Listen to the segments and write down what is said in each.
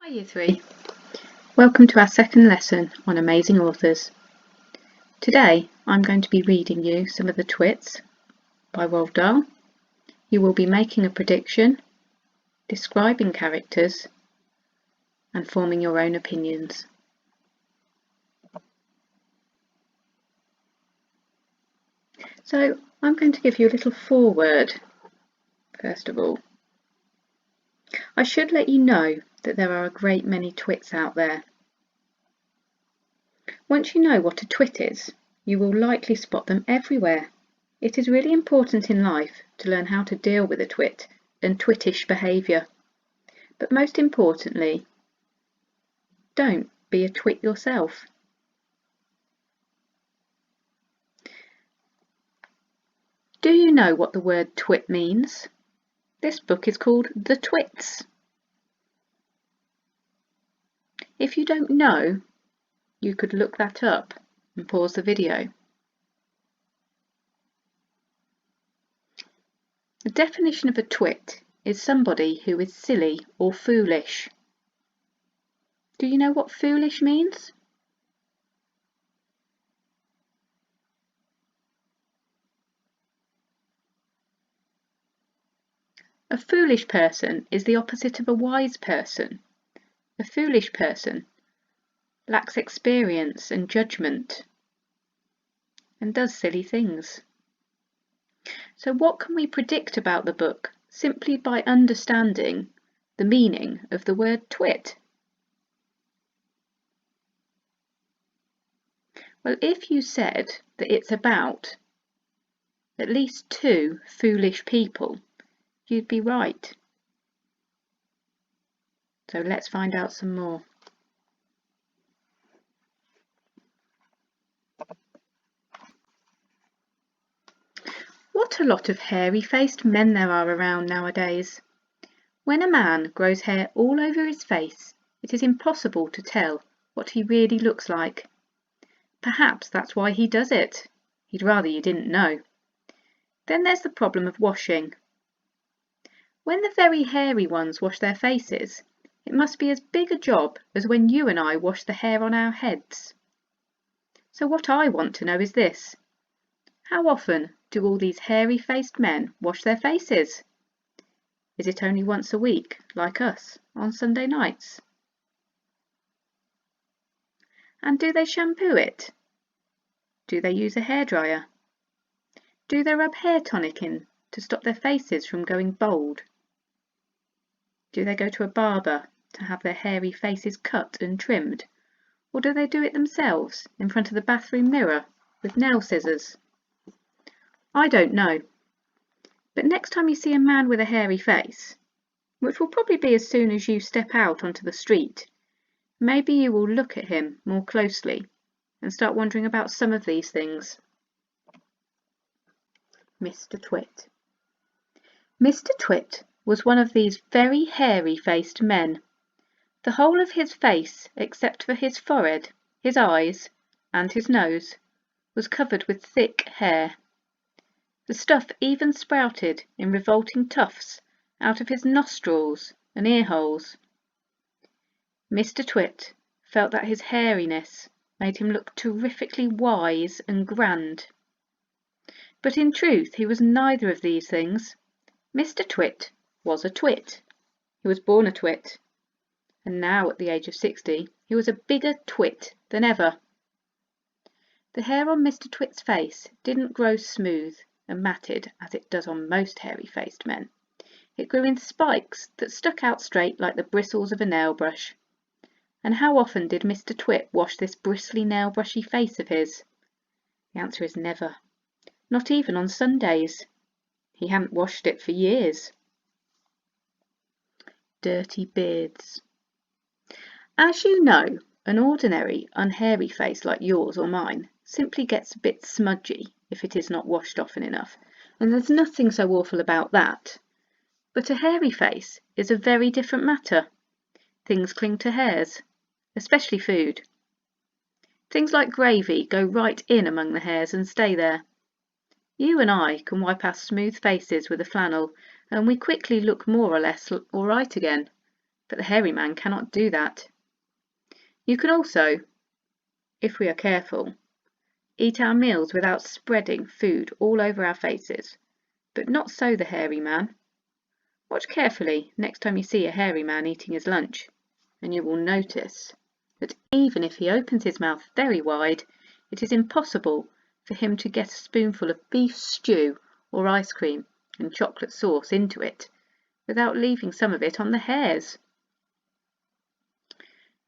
Hi Year 3, welcome to our second lesson on amazing authors. Today I'm going to be reading you some of the Twits by Roald Dahl. You will be making a prediction, describing characters and forming your own opinions. So I'm going to give you a little foreword first of all. I should let you know that there are a great many twits out there. Once you know what a twit is, you will likely spot them everywhere. It is really important in life to learn how to deal with a twit and twittish behaviour. But most importantly, don't be a twit yourself. Do you know what the word twit means? This book is called The Twits. If you don't know, you could look that up and pause the video. The definition of a twit is somebody who is silly or foolish. Do you know what foolish means? A foolish person is the opposite of a wise person. A foolish person lacks experience and judgment and does silly things. So what can we predict about the book simply by understanding the meaning of the word twit? Well, if you said that it's about at least two foolish people, you'd be right. So let's find out some more. What a lot of hairy-faced men there are around nowadays. When a man grows hair all over his face, it is impossible to tell what he really looks like. Perhaps that's why he does it. He'd rather you didn't know. Then there's the problem of washing. When the very hairy ones wash their faces, it must be as big a job as when you and I wash the hair on our heads. So what I want to know is this: how often do all these hairy-faced men wash their faces? Is it only once a week, like us, on Sunday nights? And do they shampoo it? Do they use a hairdryer? Do they rub hair tonic in to stop their faces from going bald? Do they go to a barber to have their hairy faces cut and trimmed? Or do they do it themselves in front of the bathroom mirror with nail scissors? I don't know. But next time you see a man with a hairy face, which will probably be as soon as you step out onto the street, maybe you will look at him more closely and start wondering about some of these things. Mr. Twit. Mr. Twit was one of these very hairy-faced men. The whole of his face, except for his forehead, his eyes, and his nose, was covered with thick hair. The stuff even sprouted in revolting tufts out of his nostrils and ear holes. Mr. Twit felt that his hairiness made him look terrifically wise and grand. But in truth he was neither of these things. Mr. Twit was a twit. He was born a twit. And now at the age of 60 he was a bigger twit than ever. The hair on Mr. Twit's face didn't grow smooth and matted as it does on most hairy-faced men. It grew in spikes that stuck out straight like the bristles of a nail brush. And how often did Mr. Twit wash this bristly nail brushy face of his? The answer is never. Not even on Sundays. He hadn't washed it for years. Dirty beards. As you know, an ordinary unhairy face like yours or mine simply gets a bit smudgy if it is not washed often enough, and there's nothing so awful about that. But a hairy face is a very different matter. Things cling to hairs, especially food. Things like gravy go right in among the hairs and stay there. You and I can wipe our smooth faces with a flannel, and we quickly look more or less all right again. but the hairy man cannot do that. You can also, if we are careful, eat our meals without spreading food all over our faces, but not so the hairy man. Watch carefully next time you see a hairy man eating his lunch, and you will notice that even if he opens his mouth very wide, it is impossible for him to get a spoonful of beef stew or ice cream and chocolate sauce into it without leaving some of it on the hairs.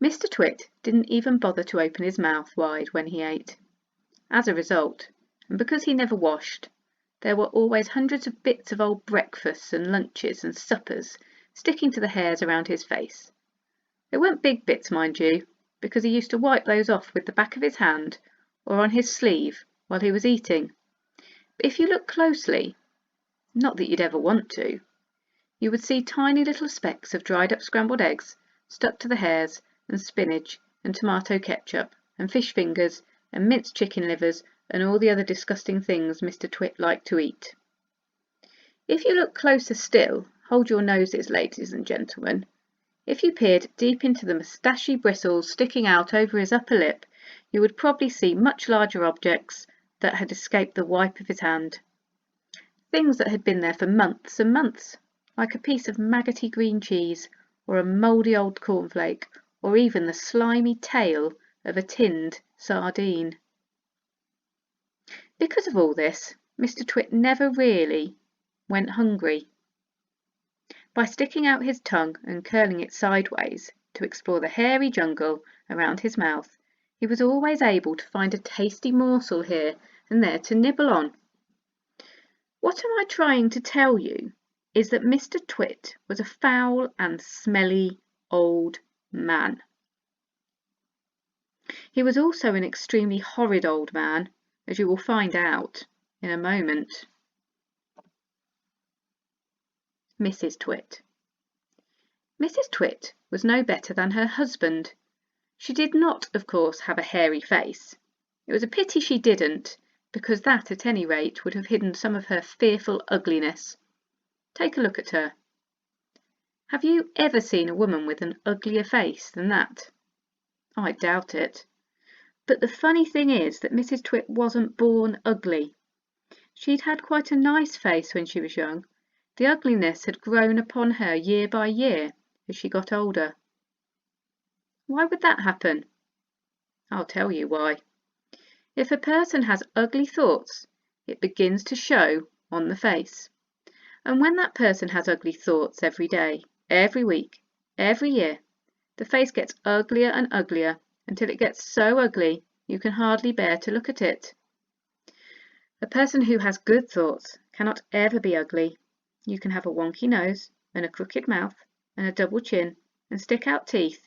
Mr. Twit didn't even bother to open his mouth wide when he ate. As a result, and because he never washed, there were always hundreds of bits of old breakfasts and lunches and suppers sticking to the hairs around his face. They weren't big bits, mind you, because he used to wipe those off with the back of his hand or on his sleeve while he was eating. But if you look closely, not that you'd ever want to, you would see tiny little specks of dried up scrambled eggs stuck to the hairs, and spinach and tomato ketchup and fish fingers and minced chicken livers and all the other disgusting things Mr. Twit liked to eat. If you look closer still, hold your noses, ladies and gentlemen. If you peered deep into the moustachy bristles sticking out over his upper lip, you would probably see much larger objects that had escaped the wipe of his hand. Things that had been there for months and months, like a piece of maggoty green cheese, or a mouldy old cornflake, or even the slimy tail of a tinned sardine. Because of all this, Mr. Twit never really went hungry. By sticking out his tongue and curling it sideways to explore the hairy jungle around his mouth, he was always able to find a tasty morsel here and there to nibble on. What am I trying to tell you is that Mr. Twit was a foul and smelly old man. He was also an extremely horrid old man, as you will find out in a moment. Mrs. Twit. Mrs. Twit was no better than her husband. She did not, of course, have a hairy face. It was a pity she didn't, because that, at any rate, would have hidden some of her fearful ugliness. Take a look at her. Have you ever seen a woman with an uglier face than that? I doubt it. But the funny thing is that Mrs. Twit wasn't born ugly. She'd had quite a nice face when she was young. The ugliness had grown upon her year by year as she got older. Why would that happen? I'll tell you why. If a person has ugly thoughts, it begins to show on the face. And when that person has ugly thoughts every day, every week, every year, the face gets uglier and uglier until it gets so ugly you can hardly bear to look at it. A person who has good thoughts cannot ever be ugly. You can have a wonky nose and a crooked mouth and a double chin and stick out teeth,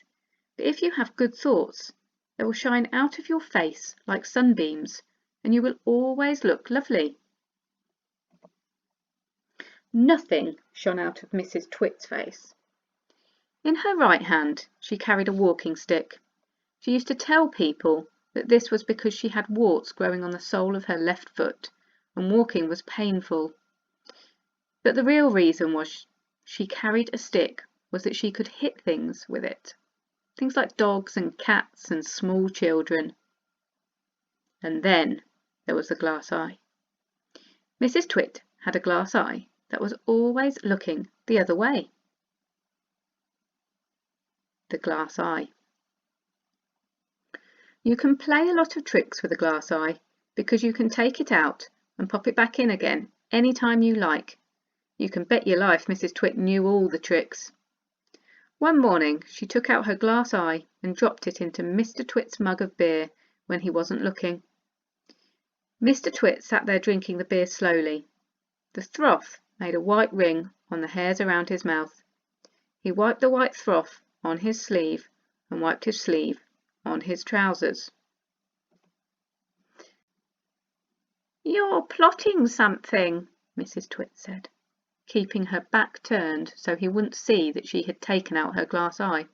but if you have good thoughts, they will shine out of your face like sunbeams, and you will always look lovely. Nothing shone out of Mrs. Twit's face. In her right hand she carried a walking stick. She used to tell people that this was because she had warts growing on the sole of her left foot, and walking was painful. But the real reason she carried a stick was that she could hit things with it. Things like dogs and cats and small children. And then there was the glass eye. Mrs. Twit had a glass eye that was always looking the other way. The glass eye. You can play a lot of tricks with a glass eye because you can take it out and pop it back in again any time you like. You can bet your life Mrs. Twit knew all the tricks. One morning she took out her glass eye and dropped it into Mr. Twit's mug of beer when he wasn't looking. Mr. Twit sat there drinking the beer slowly. The froth made a white ring on the hairs around his mouth. He wiped the white froth on his sleeve and wiped his sleeve on his trousers. "You're plotting something," Mrs. Twit said, keeping her back turned so he wouldn't see that she had taken out her glass eye.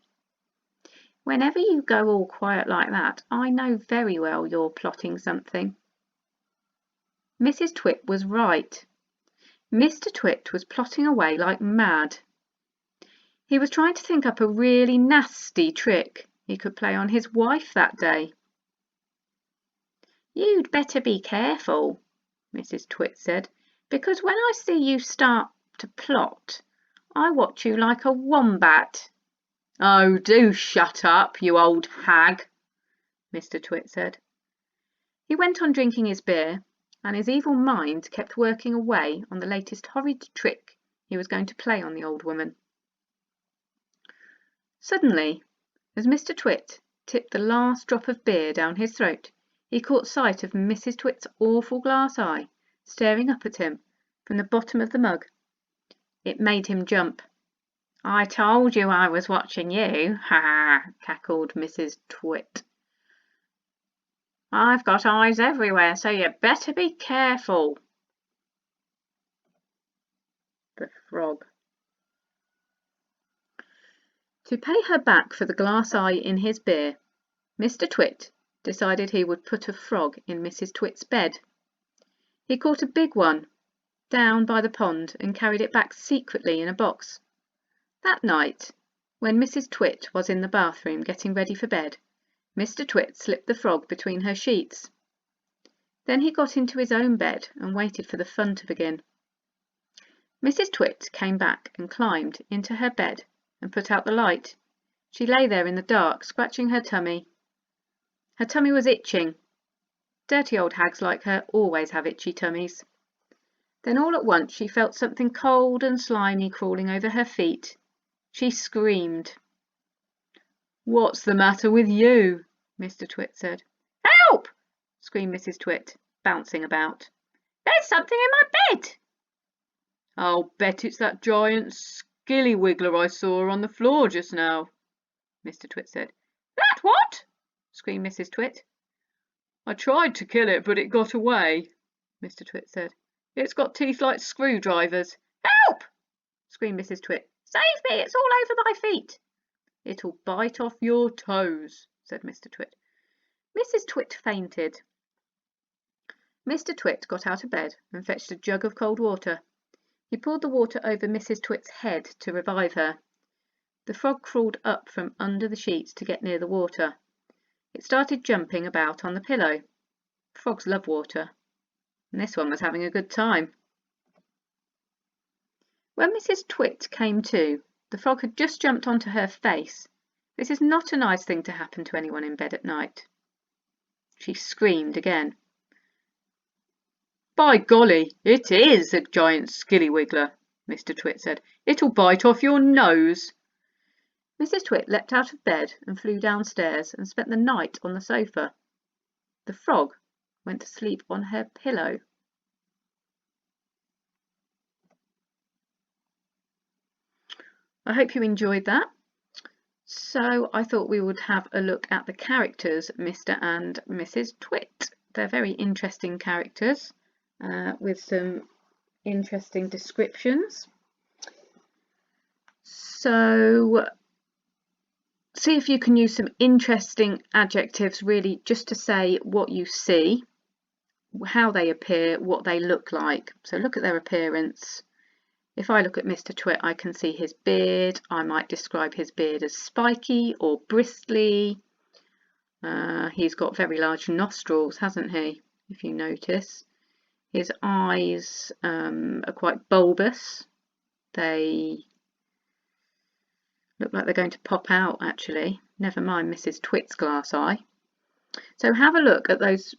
"Whenever you go all quiet like that, I know very well you're plotting something." Mrs. Twit was right. Mr. Twit was plotting away like mad. He was trying to think up a really nasty trick he could play on his wife that day. "You'd better be careful," Mrs. Twit said, "because when I see you start to plot, I watch you like a wombat." "Oh, do shut up, you old hag," Mr. Twit said. He went on drinking his beer, and his evil mind kept working away on the latest horrid trick he was going to play on the old woman. Suddenly, as Mr. Twit tipped the last drop of beer down his throat, he caught sight of Mrs. Twit's awful glass eye staring up at him from the bottom of the mug. It made him jump. "I told you I was watching you, ha ha," cackled Mrs. Twit. "I've got eyes everywhere, so you better be careful." The frog. To pay her back for the glass eye in his beer, Mr. Twit decided he would put a frog in Mrs. Twit's bed. He caught a big one down by the pond and carried it back secretly in a box. That night, when Mrs. Twit was in the bathroom getting ready for bed, Mr. Twit slipped the frog between her sheets. Then he got into his own bed and waited for the fun to begin. Mrs. Twit came back and climbed into her bed and put out the light. She lay there in the dark, scratching her tummy. Her tummy was itching. Dirty old hags like her always have itchy tummies. Then all at once she felt something cold and slimy crawling over her feet. She screamed. "What's the matter with you?" Mr. Twit said. "Help!" screamed Mrs. Twit, bouncing about. "There's something in my bed." "I'll bet it's that giant skilly-wiggler I saw on the floor just now," Mr. Twit said. "That what?" screamed Mrs. Twit. "I tried to kill it, but it got away," Mr. Twit said. "It's got teeth like screwdrivers." "Help!" screamed Mrs. Twit. "Save me, it's all over my feet." "It'll bite off your toes," said Mr. Twit. Mrs. Twit fainted. Mr. Twit got out of bed and fetched a jug of cold water. He poured the water over Mrs. Twit's head to revive her. The frog crawled up from under the sheets to get near the water. It started jumping about on the pillow. Frogs love water, and this one was having a good time. When Mrs. Twit came to, the frog had just jumped onto her face. This is not a nice thing to happen to anyone in bed at night. She screamed again. "By golly, it is a giant skilly-wiggler," Mr. Twit said. "It'll bite off your nose." Mrs. Twit leapt out of bed and flew downstairs and spent the night on the sofa. The frog went to sleep on her pillow. I hope you enjoyed that. So I thought we would have a look at the characters, Mr. and Mrs. Twit. They're very interesting characters with some interesting descriptions. So see if you can use some interesting adjectives really just to say what you see, how they appear, what they look like. So look at their appearance. If I look at Mr. Twit, I can see his beard. I might describe his beard as spiky or bristly. He's got very large nostrils, hasn't he? If you notice. His eyes are quite bulbous. They look like they're going to pop out, actually. Never mind Mrs. Twit's glass eye. So have a look at those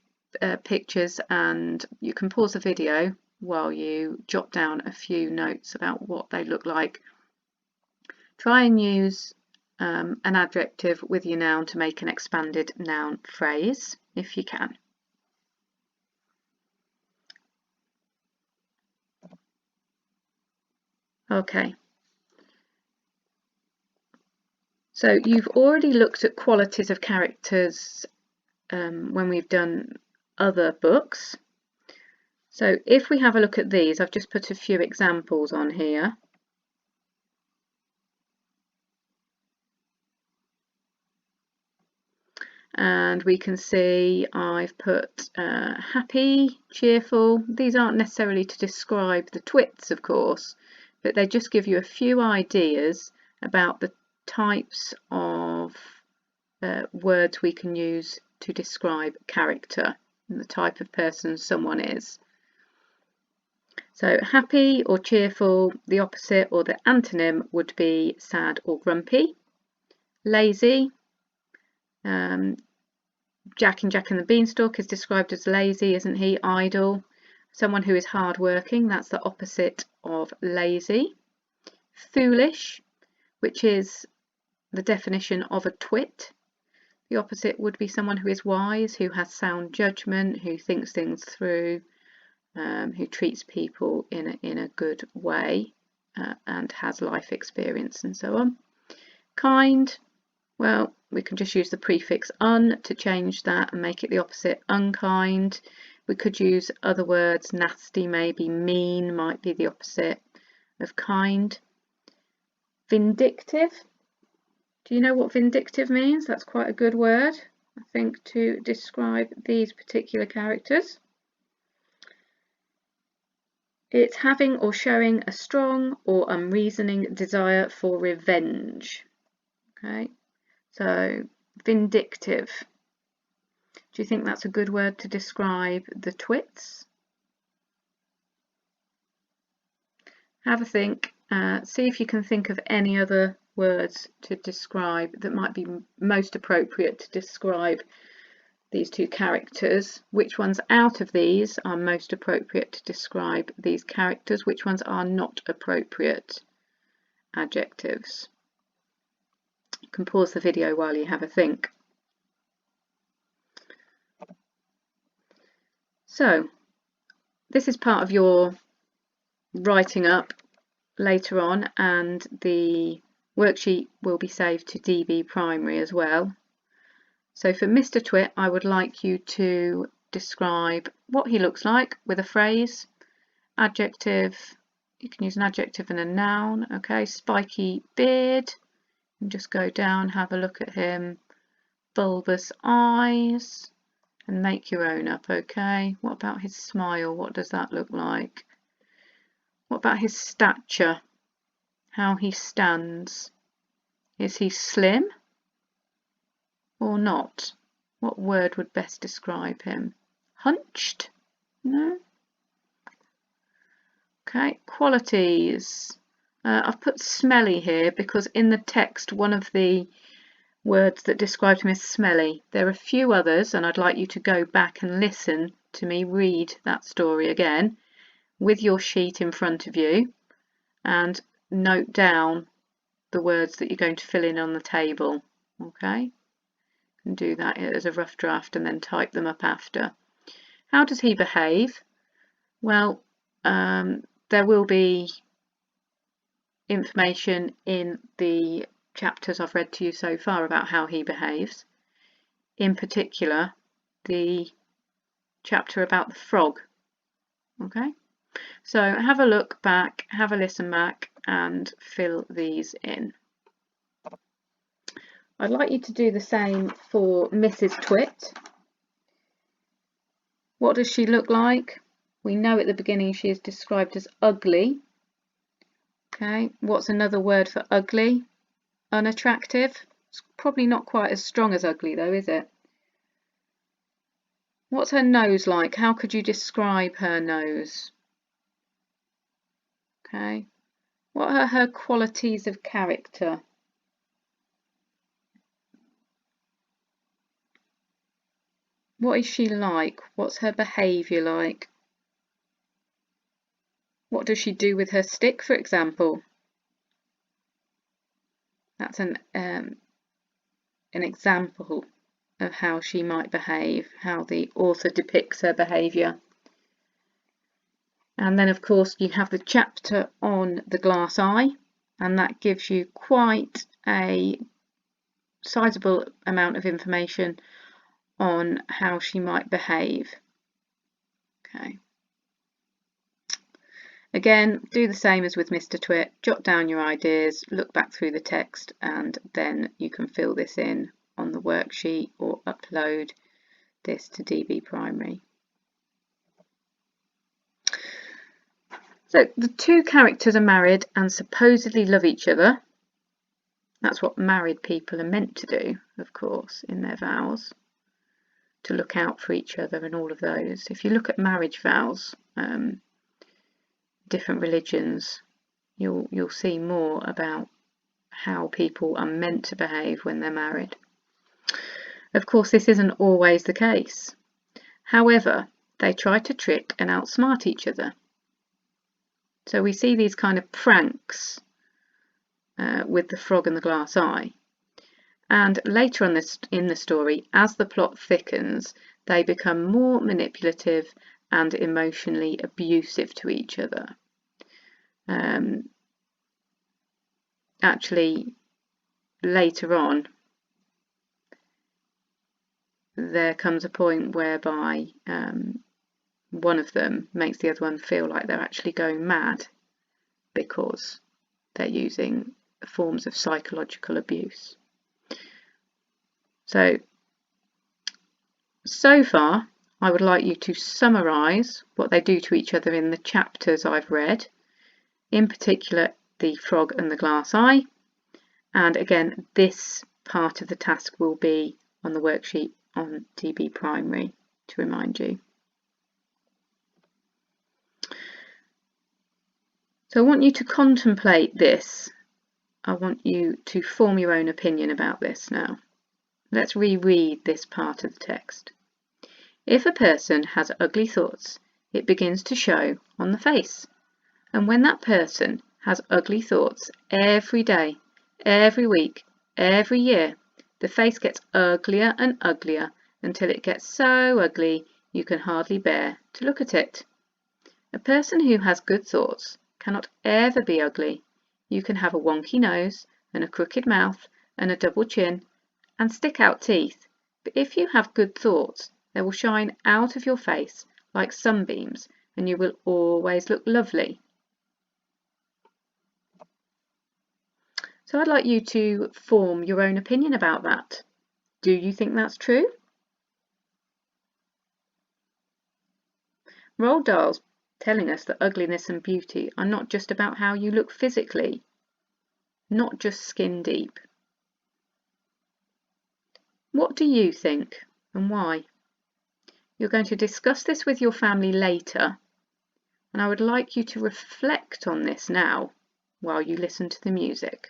pictures, and you can pause the video while you jot down a few notes about what they look like. Try and use an adjective with your noun to make an expanded noun phrase, if you can. Okay. So you've already looked at qualities of characters when we've done other books. So if we have a look at these, I've just put a few examples on here. And we can see I've put happy, cheerful. These aren't necessarily to describe the twits, of course, but they just give you a few ideas about the types of words we can use to describe character and the type of person someone is. So happy or cheerful, the opposite or the antonym would be sad or grumpy. Lazy, Jack in Jack and the Beanstalk is described as lazy, isn't he? Idle. Someone who is hardworking, that's the opposite of lazy. Foolish, which is the definition of a twit. The opposite would be someone who is wise, who has sound judgment, who thinks things through, who treats people in a good way and has life experience and so on. Kind, well, we can just use the prefix un to change that and make it the opposite, unkind. We could use other words, nasty maybe, mean might be the opposite of kind. Vindictive. Do you know what vindictive means? That's quite a good word, I think, to describe these particular characters. It's having or showing a strong or unreasoning desire for revenge. Okay, so vindictive. Do you think that's a good word to describe the twits? Have a think. See if you can think of any other words to describe that might be most appropriate to describe these two characters. Which ones out of these are most appropriate to describe these characters? Which ones are not appropriate adjectives? You can pause the video while you have a think. So this is part of your writing up later on, and the worksheet will be saved to DB Primary as well. So for Mr. Twit, I would like you to describe what he looks like with a phrase. Adjective, you can use an adjective and a noun. Okay, spiky beard, and just go down, have a look at him. Bulbous eyes, and make your own up. Okay, what about his smile? What does that look like? What about his stature? How he stands? Is he slim or not? What word would best describe him? Hunched? No? Okay, qualities. I've put smelly here because in the text one of the words that described him is smelly. There are a few others, and I'd like you to go back and listen to me read that story again with your sheet in front of you and note down the words that you're going to fill in on the table. Okay, and do that as a rough draft and then type them up after. How does he behave? Well, there will be information in the chapters I've read to you so far about how he behaves. In particular, the chapter about the frog. Okay, so have a look back, have a listen back, and fill these in. I'd like you to do the same for Mrs. Twit. What does she look like? We know at the beginning she is described as ugly. Okay, what's another word for ugly? Unattractive. It's probably not quite as strong as ugly though, is it? What's her nose like? How could you describe her nose? Okay, what are her qualities of character? What is she like? What's her behaviour like? What does she do with her stick, for example? That's an example of how she might behave, how the author depicts her behaviour. And then, of course, you have the chapter on the glass eye, and that gives you quite a sizable amount of information on how she might behave. Okay. Again, do the same as with Mr. Twit. Jot down your ideas, look back through the text, and then you can fill this in on the worksheet or upload this to DB Primary. So the two characters are married and supposedly love each other. That's what married people are meant to do, of course, in their vows, to look out for each other and all of those. If you look at marriage vows, different religions, you'll see more about how people are meant to behave when they're married. Of course, this isn't always the case. However, they try to trick and outsmart each other. So we see these kind of pranks with the frog and the glass eye. And later on in the story, as the plot thickens, they become more manipulative and emotionally abusive to each other. Actually, later on, there comes a point whereby one of them makes the other one feel like they're actually going mad because they're using forms of psychological abuse. So far, I would like you to summarise what they do to each other in the chapters I've read, in particular the frog and the glass eye. And again, this part of the task will be on the worksheet on DB Primary, to remind you. So I want you to contemplate this. I want you to form your own opinion about this now. Let's reread this part of the text. If a person has ugly thoughts, it begins to show on the face. And when that person has ugly thoughts every day, every week, every year, the face gets uglier and uglier until it gets so ugly you can hardly bear to look at it. A person who has good thoughts cannot ever be ugly. You can have a wonky nose and a crooked mouth and a double chin and stick out teeth, but if you have good thoughts, they will shine out of your face like sunbeams and you will always look lovely. So I'd like you to form your own opinion about that. Do you think that's true? Roald Dahl's telling us that ugliness and beauty are not just about how you look physically, not just skin deep. What do you think and why? You're going to discuss this with your family later, and I would like you to reflect on this now while you listen to the music.